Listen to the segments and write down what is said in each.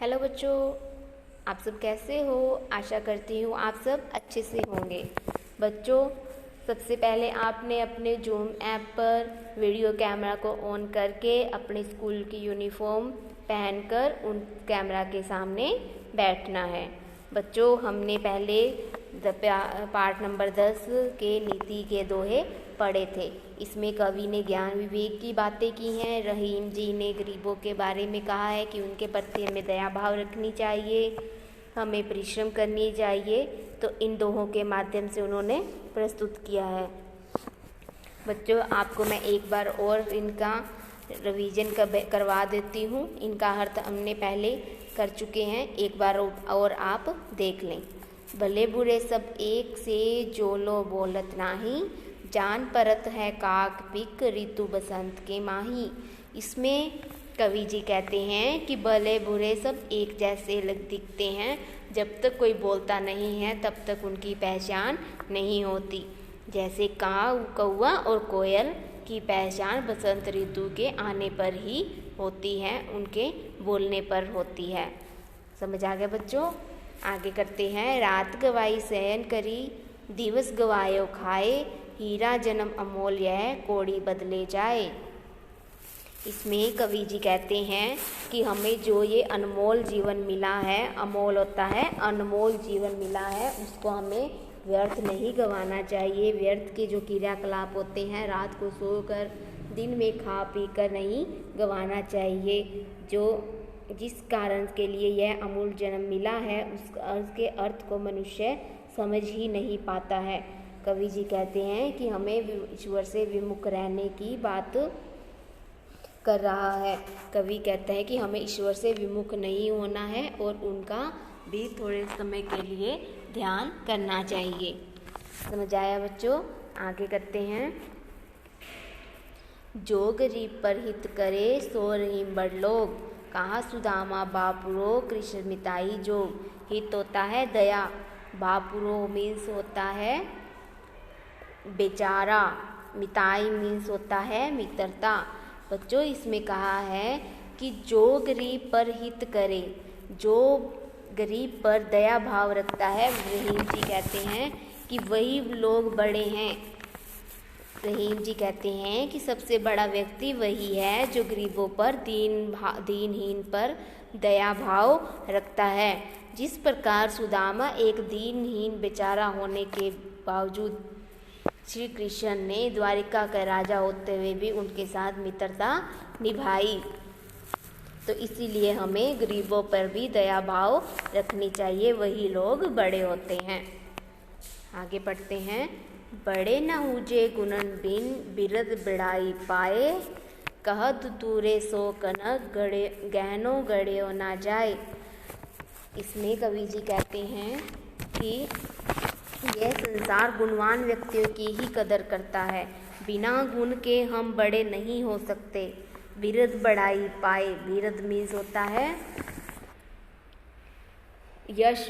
Hello बच्चों, आप सब कैसे हो। आशा करती हूँ आप सब अच्छे से होंगे। बच्चों, सबसे पहले आपने अपने जूम ऐप पर वीडियो कैमरा को ऑन करके अपने स्कूल की यूनिफॉर्म पहनकर उन कैमरा के सामने बैठना है। बच्चों, हमने पहले पार्ट नंबर 10 के नीति के दोहे पढ़े थे। इसमें कवि ने ज्ञान विवेक की बातें की हैं। रहीम जी ने गरीबों के बारे में कहा है कि उनके प्रति हमें दया भाव रखनी चाहिए, हमें परिश्रम करनी चाहिए। तो इन दोहों के माध्यम से उन्होंने प्रस्तुत किया है। बच्चों, आपको मैं एक बार और इनका रिवीजन करवा देती हूँ। इनका अर्थ हमने पहले कर चुके हैं, एक बार और आप देख लें। भले बुरे सब एक से जो लो बोलत नाही, जान परत है काक पिक ऋतु बसंत के माही। इसमें कवि जी कहते हैं कि भले बुरे सब एक जैसे दिखते हैं, जब तक कोई बोलता नहीं है तब तक उनकी पहचान नहीं होती। जैसे काऊ कौवा और कोयल की पहचान बसंत ऋतु के आने पर ही होती है, उनके बोलने पर होती है। समझ आ गया बच्चों। आगे करते हैं। रात गवाई सहन करी, दिवस गवायो खाए, हीरा जन्म अमूल्य है, कोड़ी बदले जाए। इसमें कवि जी कहते हैं कि हमें जो ये अनमोल जीवन मिला है, अमोल होता है, अनमोल जीवन मिला है, उसको हमें व्यर्थ नहीं गंवाना चाहिए। व्यर्थ के जो क्रियाकलाप होते हैं, रात को सोकर दिन में खा पी कर नहीं गंवाना चाहिए। जिस कारण के लिए यह अमूल्य जन्म मिला है, उसके अर्थ को मनुष्य समझ ही नहीं पाता है। कवि जी कहते हैं कि हमें ईश्वर से विमुख रहने की बात कर रहा है। कवि कहते हैं कि हमें ईश्वर से विमुख नहीं होना है और उनका भी थोड़े समय के लिए ध्यान करना चाहिए। समझ आया बच्चों। आगे करते हैं। जो गरीब पर हित करे सो रहीम बड़ लोग, कहा सुदामा बापुरो कृष्ण मिताई जोग। हित होता है दया, बापुरो मीन्स होता है बेचारा, मिताई मीन्स होता है मित्रता। बच्चों, इसमें कहा है कि जो गरीब पर हित करे, जो गरीब पर दया भाव रखता है, रहीम जी कहते हैं कि वही लोग बड़े हैं। रहीम जी कहते हैं कि सबसे बड़ा व्यक्ति वही है जो गरीबों पर दीनहीन पर दया भाव रखता है। जिस प्रकार सुदामा एक दीनहीन बेचारा होने के बावजूद श्री कृष्ण ने द्वारिका का राजा होते हुए भी उनके साथ मित्रता निभाई, तो इसीलिए हमें गरीबों पर भी दया भाव रखनी चाहिए, वही लोग बड़े होते हैं। आगे पढ़ते हैं। बड़े न ऊजे गुणन बिन बिरद बड़ाई पाए, कहत दूरे सो कनक गहनो गड़ेो ना जाए। इसमें कवि जी कहते हैं कि यह संसार गुणवान व्यक्तियों की ही कदर करता है, बिना गुण के हम बड़े नहीं हो सकते। बिरद बड़ाई पाए, बिरद मीन्स होता है यश।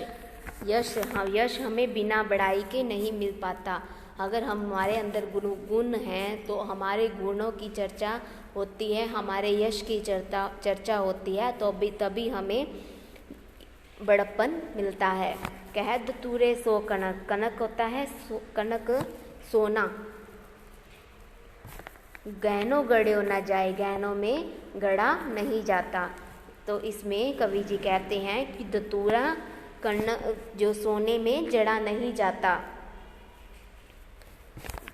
यश हमें बिना बड़ाई के नहीं मिल पाता। अगर हमारे अंदर गुण हैं तो हमारे गुणों की चर्चा होती है, हमारे यश की चर्चा होती है, तो तभी हमें बड़प्पन मिलता है। कहत तूरे सो कनक, कनक होता है कनक सोना। गहनों गड़ेो ना जाए, गहनों में गड़ा नहीं जाता। तो इसमें कवि जी कहते हैं कि दतूरा कर्ण जो सोने में जड़ा नहीं जाता।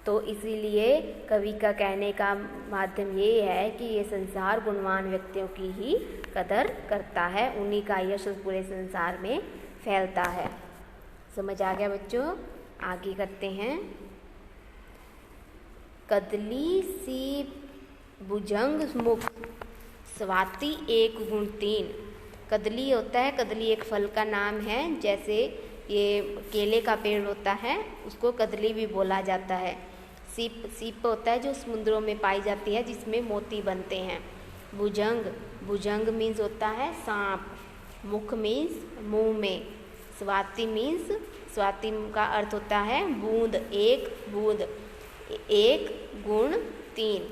तो इसीलिए कवि का कहने का माध्यम ये है कि ये संसार गुणवान व्यक्तियों की ही कदर करता है, उन्हीं का यश पूरे संसार में फैलता है। समझ आ गया बच्चों। आगे करते हैं। कदली सी भुजंग मुख, स्वाति एक गुण तीन। कदली होता है, कदली एक फल का नाम है। जैसे ये केले का पेड़ होता है, उसको कदली भी बोला जाता है। सीप होता है जो समुद्रों में पाई जाती है, जिसमें मोती बनते हैं। भुजंग मीन्स होता है सांप। मुख मीन्स मुंह में। स्वाति मीन्स, स्वाति का अर्थ होता है बूंद, एक बूंद, एक गुण तीन।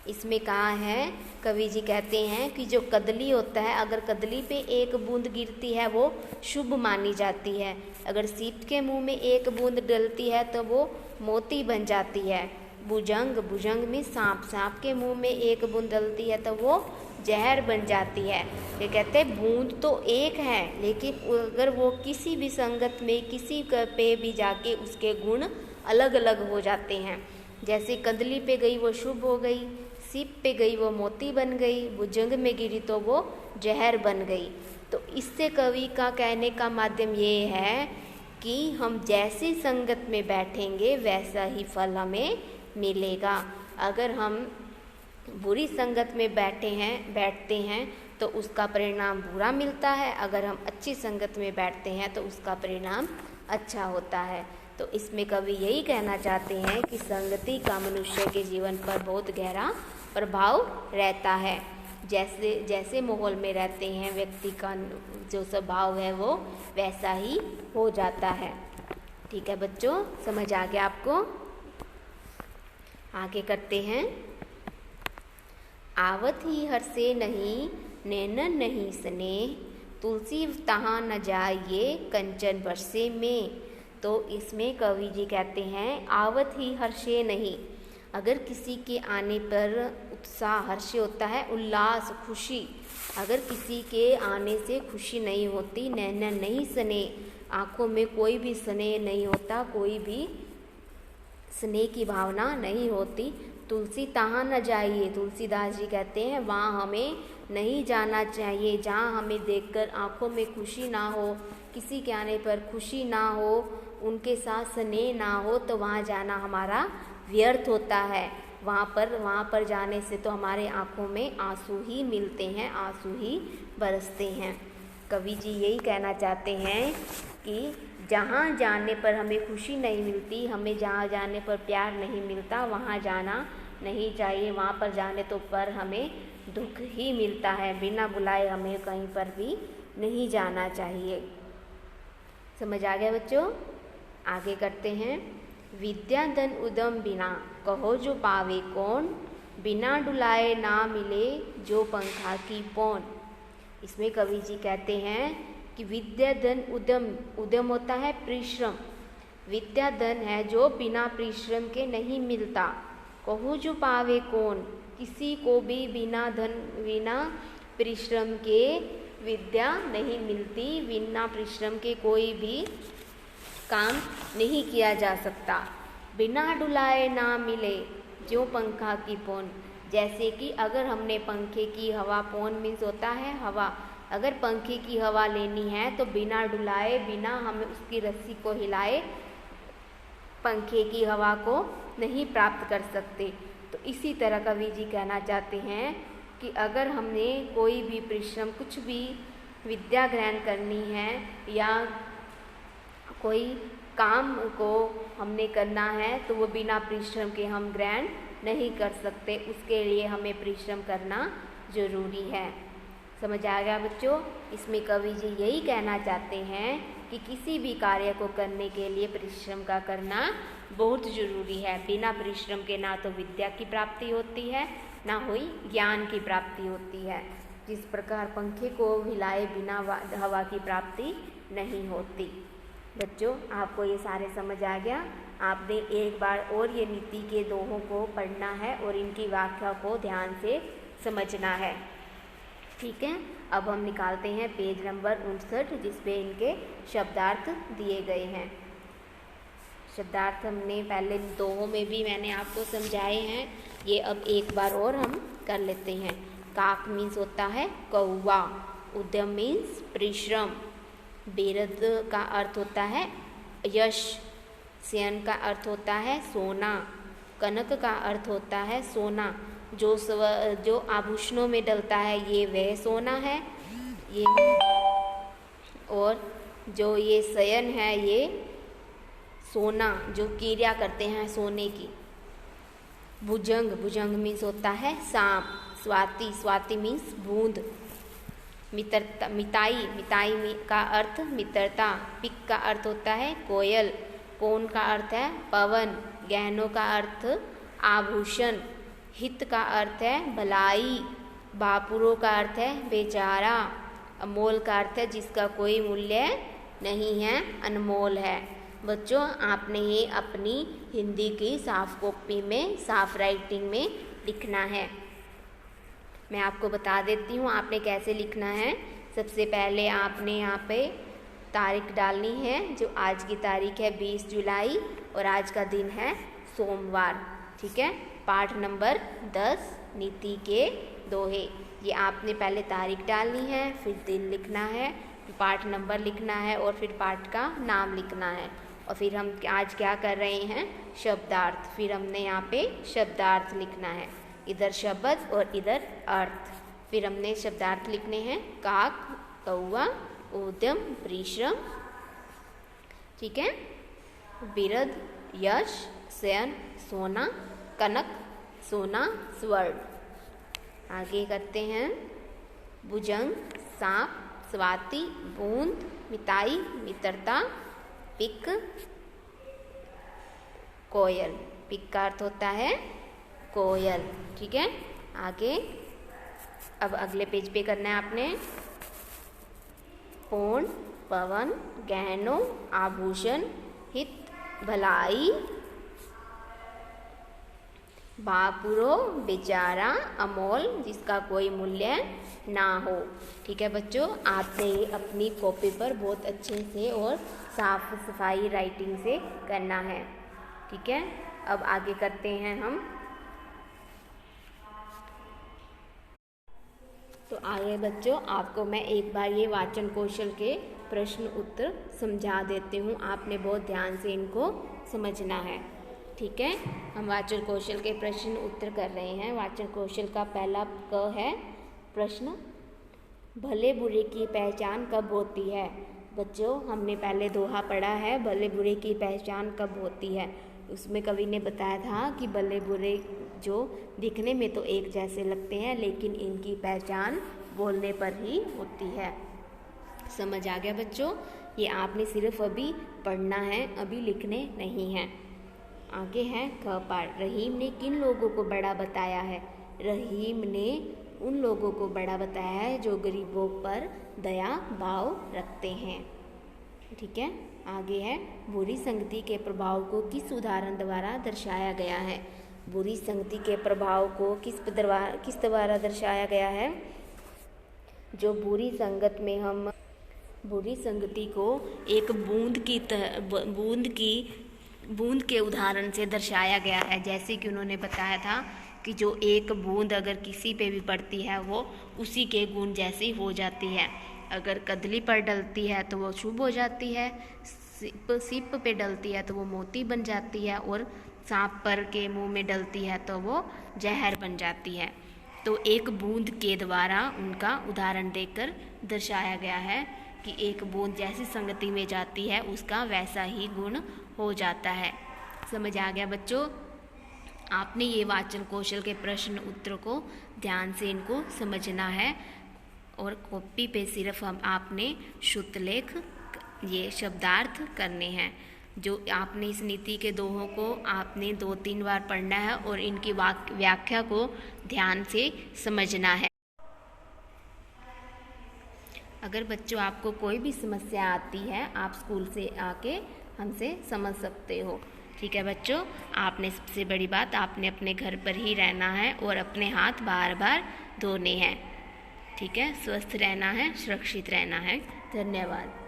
इसमें कहा है, कवि जी कहते हैं कि जो कदली होता है, अगर कदली पे एक बूंद गिरती है वो शुभ मानी जाती है। अगर सीप के मुंह में एक बूंद डलती है तो वो मोती बन जाती है। भुजंग, भुजंग में सांप, सांप के मुंह में एक बूंद डलती है तो वो जहर बन जाती है। ये कहते हैं बूंद तो एक है, लेकिन अगर वो किसी भी संगत में किसी पे भी जाके उसके गुण अलग अलग हो जाते हैं। जैसे कदली पे गई वो शुभ हो गई, सीप पे गई वो मोती बन गई, भुजंग में गिरी तो वो जहर बन गई। तो इससे कवि का कहने का माध्यम ये है कि हम जैसी संगत में बैठेंगे वैसा ही फल हमें मिलेगा। अगर हम बुरी संगत में बैठते हैं तो उसका परिणाम बुरा मिलता है, अगर हम अच्छी संगत में बैठते हैं तो उसका परिणाम अच्छा होता है। तो इसमें कवि यही कहना चाहते हैं कि संगति का मनुष्य के जीवन पर बहुत गहरा प्रभाव रहता है। जैसे जैसे माहौल में रहते हैं व्यक्ति का जो स्वभाव है वो वैसा ही हो जाता है। ठीक है बच्चों, समझ आ गया आपको? आगे करते हैं। आवत ही हर्षे नहीं, नैनन नहीं स्नेह, तुलसी तहाँ न जाइए कंचन बरसे में। तो इसमें कवि जी कहते हैं आवत ही हर्षे नहीं, अगर किसी के आने पर उत्साह, हर्ष होता है उल्लास, खुशी, अगर किसी के आने से खुशी नहीं होती, नैनन नहीं स्नेह, आँखों में कोई भी स्नेह नहीं होता, कोई भी स्नेह की भावना नहीं होती, तुलसी तहाँ न जाइए, तुलसीदास जी कहते हैं वहाँ हमें नहीं जाना चाहिए। जहाँ हमें देखकर आँखों में खुशी ना हो, किसी के आने पर खुशी ना हो, उनके साथ स्नेह ना हो, तो वहाँ जाना हमारा व्यर्थ होता है। वहाँ पर जाने से तो हमारे आँखों में आंसू ही मिलते हैं, आंसू ही बरसते हैं। कवि जी यही कहना चाहते हैं कि जहाँ जाने पर हमें खुशी नहीं मिलती, हमें जहाँ जाने पर प्यार नहीं मिलता, वहाँ जाना नहीं चाहिए। वहाँ पर जाने तो पर हमें दुख ही मिलता है, बिना बुलाए हमें कहीं पर भी नहीं जाना चाहिए। समझ आ गया बच्चों? आगे करते हैं। विद्या धन उदम बिना, कहो जो पावे कौन, बिना डुलाए ना मिले जो पंखा की पौन। इसमें कवि जी कहते हैं कि विद्या धन उदम, उदम होता है परिश्रम, विद्या धन है जो बिना परिश्रम के नहीं मिलता। कहूँ जो पावे कौन, किसी को भी बिना धन, बिना परिश्रम के विद्या नहीं मिलती, बिना परिश्रम के कोई भी काम नहीं किया जा सकता। बिना डुलाए ना मिले जो पंखा की पौन, जैसे कि अगर हमने पंखे की हवा, पौन मीन्स होता है हवा, अगर पंखे की हवा लेनी है तो बिना डुलाए, बिना हमें उसकी रस्सी को हिलाए पंखे की हवा को नहीं प्राप्त कर सकते। तो इसी तरह कवि जी कहना चाहते हैं कि अगर हमने कोई भी परिश्रम, कुछ भी विद्या ग्रहण करनी है या कोई काम को हमने करना है तो वो बिना परिश्रम के हम ग्रहण नहीं कर सकते, उसके लिए हमें परिश्रम करना जरूरी है। समझ आ गया बच्चों? इसमें कवि जी यही कहना चाहते हैं कि किसी भी कार्य को करने के लिए परिश्रम का करना बहुत ज़रूरी है। बिना परिश्रम के ना तो विद्या की प्राप्ति होती है, ना हुई ज्ञान की प्राप्ति होती है। जिस प्रकार पंखे को हिलाए बिना हवा की प्राप्ति नहीं होती। बच्चों, आपको ये सारे समझ आ गया? आपने एक बार और ये नीति के दोहों को पढ़ना है और इनकी व्याख्या को ध्यान से समझना है। ठीक है, अब हम निकालते हैं पेज नंबर 59 जिस पे इनके शब्दार्थ दिए गए हैं। शब्दार्थ हमने पहले दोहों में भी मैंने आपको समझाए हैं, ये अब एक बार और हम कर लेते हैं। काक मीन्स होता है कौवा, उद्यम मीन्स परिश्रम, बेरद का अर्थ होता है यश, शयन का अर्थ होता है सोना, कनक का अर्थ होता है सोना, जो आभूषणों में डलता है ये वह सोना है ये, और जो ये शयन है ये सोना, जो क्रिया करते हैं सोने की। भुजंग, भुजंग मीन्स होता है सांप, स्वाति, स्वाति मीन्स बूंद, मित्रता, मिताई, मिताई का अर्थ मित्रता, पिक का अर्थ होता है कोयल, पौन का अर्थ है पवन, गहनों का अर्थ आभूषण, हित का अर्थ है भलाई, बापुरो का अर्थ है बेचारा, अमोल का अर्थ है जिसका कोई मूल्य नहीं है, अनमोल है। बच्चों, आपने ये अपनी हिंदी की साफ कॉपी में, साफ राइटिंग में लिखना है। मैं आपको बता देती हूँ आपने कैसे लिखना है। सबसे पहले आपने यहाँ पे तारीख डालनी है, जो आज की तारीख है 20 जुलाई और आज का दिन है सोमवार। ठीक है। पाठ नंबर 10 नीति के दोहे, ये आपने पहले तारीख डालनी है, फिर दिन लिखना है, फिर पाठ नंबर लिखना है और फिर पाठ का नाम लिखना है। और फिर हम आज क्या कर रहे हैं, शब्दार्थ। फिर हमने यहाँ पे शब्दार्थ लिखना है, इधर शब्द और इधर अर्थ। फिर हमने शब्दार्थ लिखने हैं काक, कौआ, उद्यम, परिश्रम, ठीक है, बिरद, यश, शयन, सोना, कनक, सोना, स्वर्ण। आगे करते हैं भुजंग, सांप, स्वाति, बूंद, मिताई, मित्रता, पिक, कोयल। पिक का अर्थ होता है कोयल। ठीक है। आगे अब अगले पेज पे करना है आपने पूर्ण, पवन, गहनों, आभूषण, हित, भलाई, बापुरो बेचारा, अमोल जिसका कोई मूल्य ना हो। ठीक है बच्चों, आपने ये अपनी कॉपी पर बहुत अच्छे से और साफ सफाई राइटिंग से करना है। ठीक है। अब आगे करते हैं हम। तो आगे बच्चों, आपको मैं एक बार ये वाचन कौशल के प्रश्न उत्तर समझा देती हूँ। आपने बहुत ध्यान से इनको समझना है। ठीक है। हम वाचन कौशल के प्रश्न उत्तर कर रहे हैं। वाचन कौशल का पहला क है प्रश्न, भले बुरे की पहचान कब होती है। बच्चों, हमने पहले दोहा पढ़ा है, भले बुरे की पहचान कब होती है। उसमें कवि ने बताया था कि भले बुरे जो दिखने में तो एक जैसे लगते हैं, लेकिन इनकी पहचान बोलने पर ही होती है। समझ आ गया बच्चों? ये आपने सिर्फ अभी पढ़ना है, अभी लिखने नहीं है। आगे है ख पाठ, रहीम ने किन लोगों को बड़ा बताया है। रहीम ने उन लोगों को बड़ा बताया है जो गरीबों पर दया भाव रखते हैं। ठीक है। आगे है बुरी संगति के प्रभाव को किस उदाहरण द्वारा दर्शाया गया है। बुरी संगति के प्रभाव को किस द्वारा दर्शाया गया है। जो बुरी संगत में हम बुरी संगति को एक बूंद के उदाहरण से दर्शाया गया है। जैसे कि उन्होंने बताया था कि जो एक बूंद अगर किसी पे भी पड़ती है वो उसी के गुण जैसी हो जाती है। अगर कदली पर डलती है तो वो शुभ हो जाती है, सीप पे डलती है तो वो मोती बन जाती है, और सांप पर के मुंह में डलती है तो वो जहर बन जाती है। तो एक बूंद के द्वारा उनका उदाहरण देकर दर्शाया गया है कि एक बूंद जैसी संगति में जाती है उसका वैसा ही गुण हो जाता है। समझ आ गया बच्चों? आपने ये वाचन कौशल के प्रश्न उत्तर को ध्यान से इनको समझना है, और कॉपी पे सिर्फ आपने शुद्ध लेख ये शब्दार्थ करने हैं। जो आपने इस नीति के दोहों को आपने 2-3 बार पढ़ना है और इनकी व्याख्या को ध्यान से समझना है। अगर बच्चों आपको कोई भी समस्या आती है, आप स्कूल से आके हमसे समझ सकते हो। ठीक है बच्चों, आपने सबसे बड़ी बात, आपने अपने घर पर ही रहना है और अपने हाथ बार बार धोने हैं। ठीक है, स्वस्थ रहना है, सुरक्षित रहना है। धन्यवाद।